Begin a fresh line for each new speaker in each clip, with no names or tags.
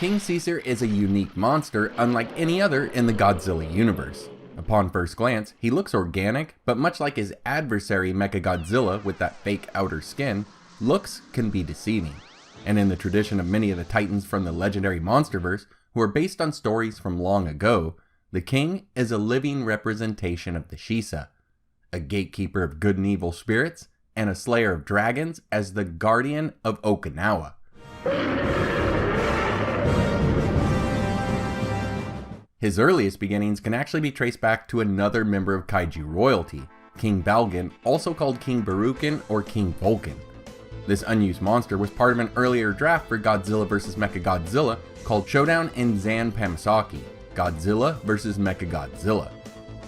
King Shisa is a unique monster unlike any other in the Godzilla universe. Upon first glance, he looks organic, but much like his adversary MechaGodzilla with that fake outer skin, looks can be deceiving. And in the tradition of many of the titans from the legendary monsterverse, who are based on stories from long ago, the king is a living representation of the Shisa, a gatekeeper of good and evil spirits, and a slayer of dragons as the guardian of Okinawa. His earliest beginnings can actually be traced back to another member of kaiju royalty, King Balgan, also called King Barukin or King Vulcan. This unused monster was part of an earlier draft for Godzilla vs. MechaGodzilla called Showdown in Zan Pamasaki, Godzilla vs. MechaGodzilla.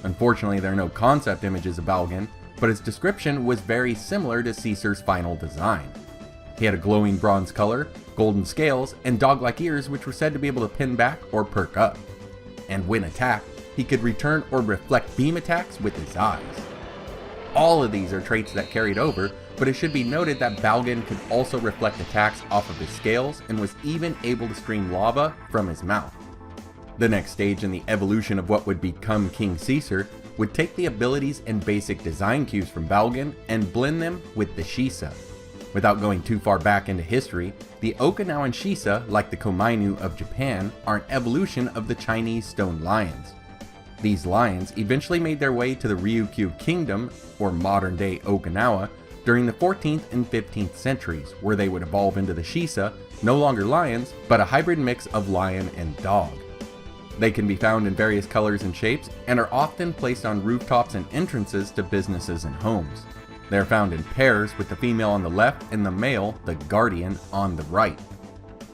Unfortunately, there are no concept images of Balgan, but his description was very similar to Shisa's final design. He had a glowing bronze color, golden scales, and dog-like ears which were said to be able to pin back or perk up. And when attacked, he could return or reflect beam attacks with his eyes. All of these are traits that carried over, but it should be noted that Balgan could also reflect attacks off of his scales and was even able to stream lava from his mouth. The next stage in the evolution of what would become King Shisa would take the abilities and basic design cues from Balgan and blend them with the Shisa. Without going too far back into history, the Okinawan Shisa, like the Komainu of Japan, are an evolution of the Chinese stone lions. These lions eventually made their way to the Ryukyu Kingdom, or modern-day Okinawa, during the 14th and 15th centuries, where they would evolve into the Shisa, no longer lions, but a hybrid mix of lion and dog. They can be found in various colors and shapes, and are often placed on rooftops and entrances to businesses and homes. They are found in pairs, with the female on the left and the male, the guardian, on the right.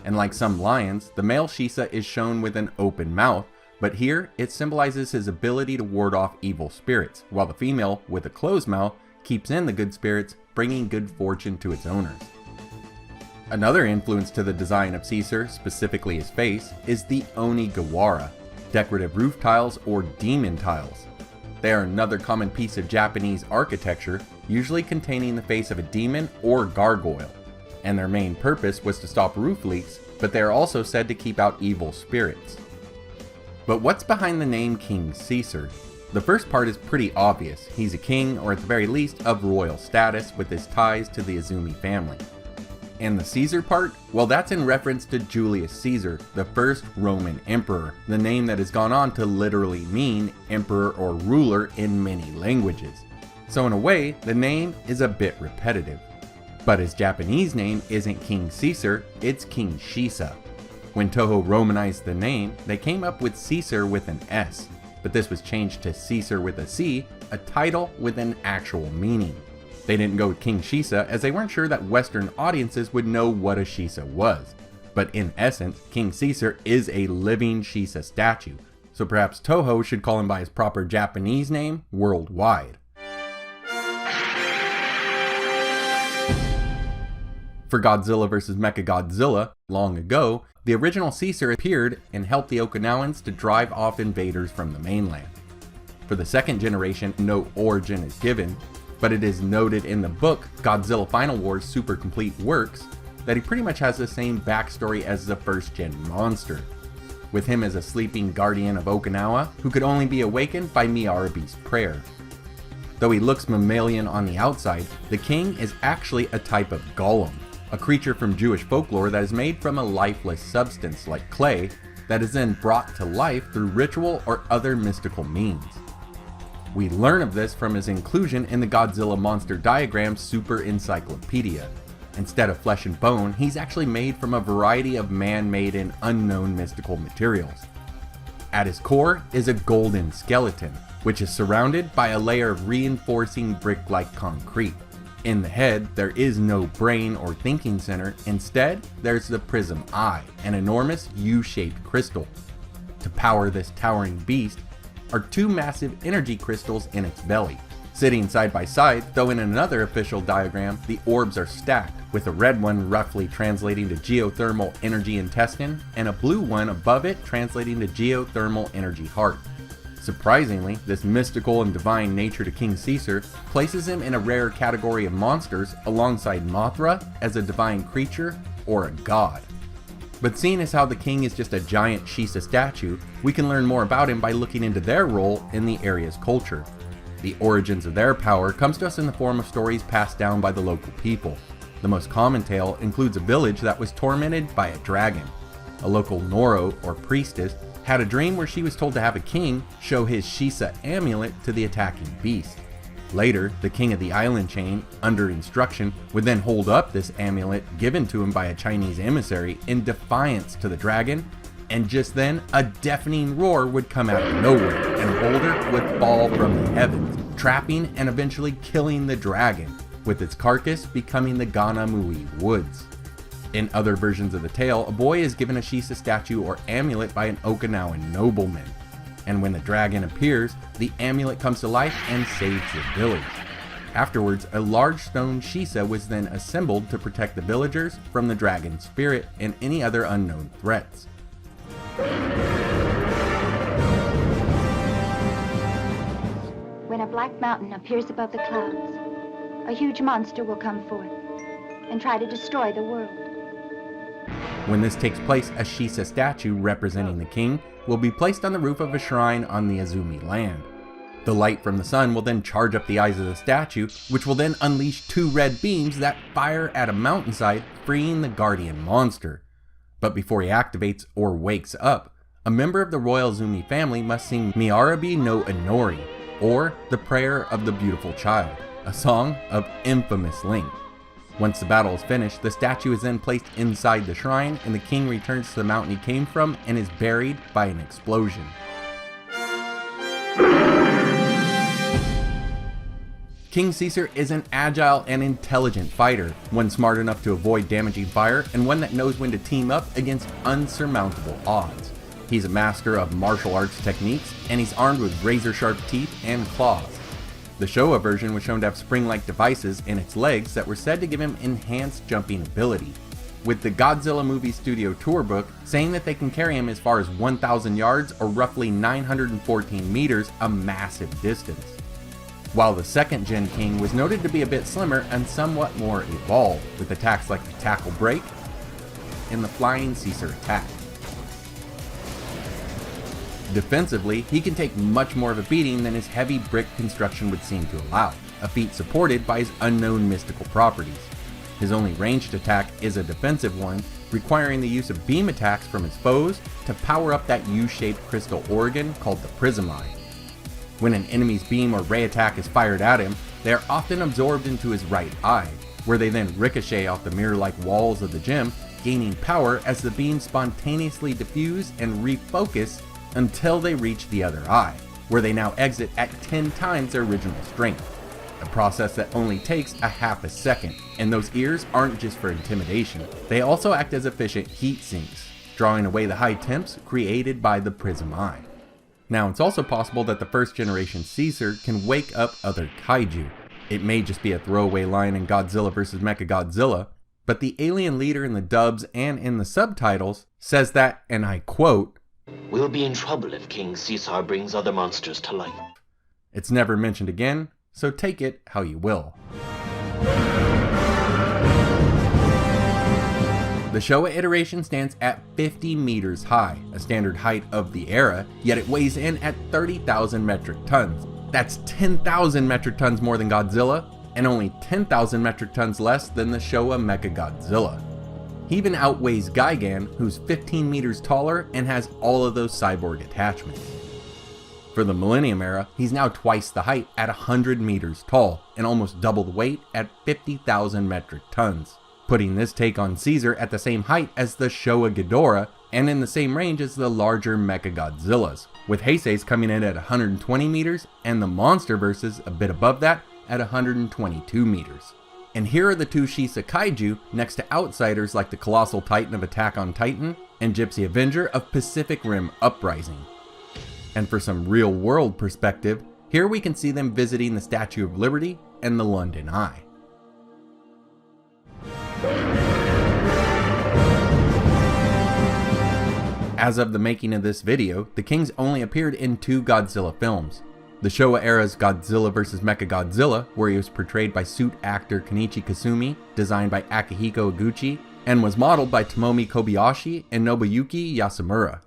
And like some lions, the male Shisa is shown with an open mouth, but here it symbolizes his ability to ward off evil spirits, while the female, with a closed mouth, keeps in the good spirits, bringing good fortune to its owners. Another influence to the design of Shisa, specifically his face, is the onigawara, decorative roof tiles or demon tiles. They are another common piece of Japanese architecture, usually containing the face of a demon or gargoyle, and their main purpose was to stop roof leaks, but they are also said to keep out evil spirits. But what's behind the name King Shisa? The first part is pretty obvious. He's a king, or at the very least, of royal status with his ties to the Izumi family. And the Caesar part? Well, that's in reference to Julius Caesar, the first Roman emperor, the name that has gone on to literally mean emperor or ruler in many languages. So in a way, the name is a bit repetitive. But his Japanese name isn't King Shisa, it's King Shisa. When Toho romanized the name, they came up with Caesar with an S, but this was changed to Caesar with a C, a title with an actual meaning. They didn't go with King Shisa as they weren't sure that Western audiences would know what a Shisa was. But in essence, King Shisa is a living Shisa statue, so perhaps Toho should call him by his proper Japanese name worldwide. For Godzilla vs. MechaGodzilla, long ago, the original Shisa appeared and helped the Okinawans to drive off invaders from the mainland. For the second generation, no origin is given, but it is noted in the book Godzilla Final Wars Super Complete Works that he pretty much has the same backstory as the first gen monster, with him as a sleeping guardian of Okinawa who could only be awakened by Miarabi's prayer. Though he looks mammalian on the outside, the king is actually a type of Golem, a creature from Jewish folklore that is made from a lifeless substance like clay that is then brought to life through ritual or other mystical means. We learn of this from his inclusion in the Godzilla Monster Diagram Super Encyclopedia. Instead of flesh and bone, he's actually made from a variety of man-made and unknown mystical materials. At his core is a golden skeleton, which is surrounded by a layer of reinforcing brick-like concrete. In the head, there is no brain or thinking center. Instead, there's the prism eye, an enormous U-shaped crystal. To power this towering beast are two massive energy crystals in its belly. Sitting side by side, though in another official diagram, the orbs are stacked, with a red one roughly translating to geothermal energy intestine, and a blue one above it translating to geothermal energy heart. Surprisingly, this mystical and divine nature to King Shisa places him in a rare category of monsters alongside Mothra as a divine creature or a god. But seeing as how the king is just a giant Shisa statue, we can learn more about him by looking into their role in the area's culture. The origins of their power comes to us in the form of stories passed down by the local people. The most common tale includes a village that was tormented by a dragon. A local Noro, or priestess, had a dream where she was told to have a king show his Shisa amulet to the attacking beast. Later, the king of the island chain, under instruction, would then hold up this amulet given to him by a Chinese emissary in defiance to the dragon, and just then, a deafening roar would come out of nowhere, and a boulder would fall from the heavens, trapping and eventually killing the dragon, with its carcass becoming the Ganamui Woods. In other versions of the tale, a boy is given a Shisa statue or amulet by an Okinawan nobleman. And when the dragon appears, the amulet comes to life and saves the village. Afterwards, a large stone Shisa was then assembled to protect the villagers from the dragon's spirit and any other unknown threats.
When a black mountain appears above the clouds, a huge monster will come forth and try to destroy the world.
When this takes place, a Shisa statue representing the king will be placed on the roof of a shrine on the Azumi land. The light from the sun will then charge up the eyes of the statue, which will then unleash two red beams that fire at a mountainside, freeing the guardian monster. But before he activates or wakes up, a member of the royal Azumi family must sing Miarabi no Inori, or the Prayer of the Beautiful Child, a song of infamous length. Once the battle is finished, the statue is then placed inside the shrine, and the king returns to the mountain he came from and is buried by an explosion. King Shisa is an agile and intelligent fighter, one smart enough to avoid damaging fire, and one that knows when to team up against unsurmountable odds. He's a master of martial arts techniques, and he's armed with razor-sharp teeth and claws. The Showa version was shown to have spring-like devices in its legs that were said to give him enhanced jumping ability, with the Godzilla movie studio tour book saying that they can carry him as far as 1,000 yards or roughly 914 meters, a massive distance. While the second gen king was noted to be a bit slimmer and somewhat more evolved, with attacks like the tackle break and the flying Caesar attack. Defensively, he can take much more of a beating than his heavy brick construction would seem to allow, a feat supported by his unknown mystical properties. His only ranged attack is a defensive one, requiring the use of beam attacks from his foes to power up that U-shaped crystal organ called the Prism Eye. When an enemy's beam or ray attack is fired at him, they are often absorbed into his right eye, where they then ricochet off the mirror-like walls of the gem, gaining power as the beams spontaneously diffuse and refocus until they reach the other eye, where they now exit at 10 times their original strength. A process that only takes a half a second, and those ears aren't just for intimidation, they also act as efficient heat sinks, drawing away the high temps created by the Prism Eye. Now, it's also possible that the first generation Caesar can wake up other kaiju. It may just be a throwaway line in Godzilla vs. MechaGodzilla, but the alien leader in the dubs and in the subtitles says that, and I quote,
"We'll be in trouble if King Shisa brings other monsters to life."
It's never mentioned again, so take it how you will. The Showa iteration stands at 50 meters high, a standard height of the era, yet it weighs in at 30,000 metric tons. That's 10,000 metric tons more than Godzilla, and only 10,000 metric tons less than the Showa MechaGodzilla. He even outweighs Gigan, who's 15 meters taller and has all of those cyborg attachments. For the Millennium era, he's now twice the height at 100 meters tall, and almost double the weight at 50,000 metric tons, putting this take on Caesar at the same height as the Showa Ghidorah, and in the same range as the larger MechaGodzillas, with Heisei's coming in at 120 meters, and the Monster Versus a bit above that at 122 meters. And here are the two Shisa kaiju next to outsiders like the Colossal Titan of Attack on Titan and Gypsy Avenger of Pacific Rim Uprising. And for some real world perspective, here we can see them visiting the Statue of Liberty and the London Eye. As of the making of this video, the Kings only appeared in 2 Godzilla films. The Showa era's Godzilla vs. MechaGodzilla, where he was portrayed by suit actor Kenichi Kasumi, designed by Akihiko Iguchi, and was modeled by Tomomi Kobayashi and Nobuyuki Yasumura.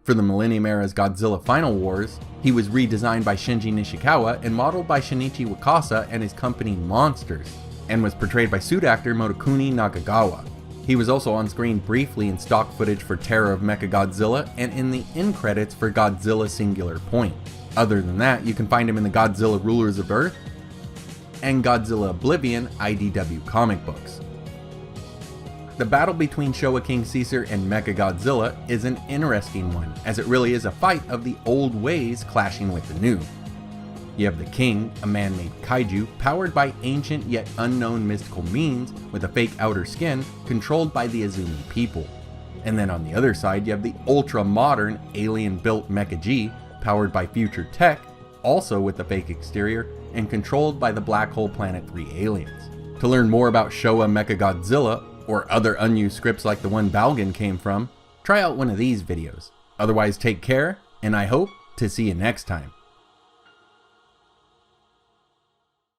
For the Millennium era's Godzilla Final Wars, he was redesigned by Shinji Nishikawa and modeled by Shinichi Wakasa and his company Monsters, and was portrayed by suit actor Motokuni Nakagawa. He was also on screen briefly in stock footage for Terror of MechaGodzilla and in the end credits for Godzilla Singular Point. Other than that, you can find him in the Godzilla Rulers of Earth and Godzilla Oblivion IDW comic books. The battle between Showa King Shisa and MechaGodzilla is an interesting one, as it really is a fight of the old ways clashing with the new. You have the King, a man-made kaiju, powered by ancient yet unknown mystical means with a fake outer skin, controlled by the Azumi people. And then on the other side, you have the ultra-modern, alien-built Mecha-G, powered by future tech, also with a fake exterior, and controlled by the Black Hole Planet 3 aliens. To learn more about Showa MechaGodzilla, or other unused scripts like the one Balgan came from, try out one of these videos. Otherwise, take care, and I hope to see you next time.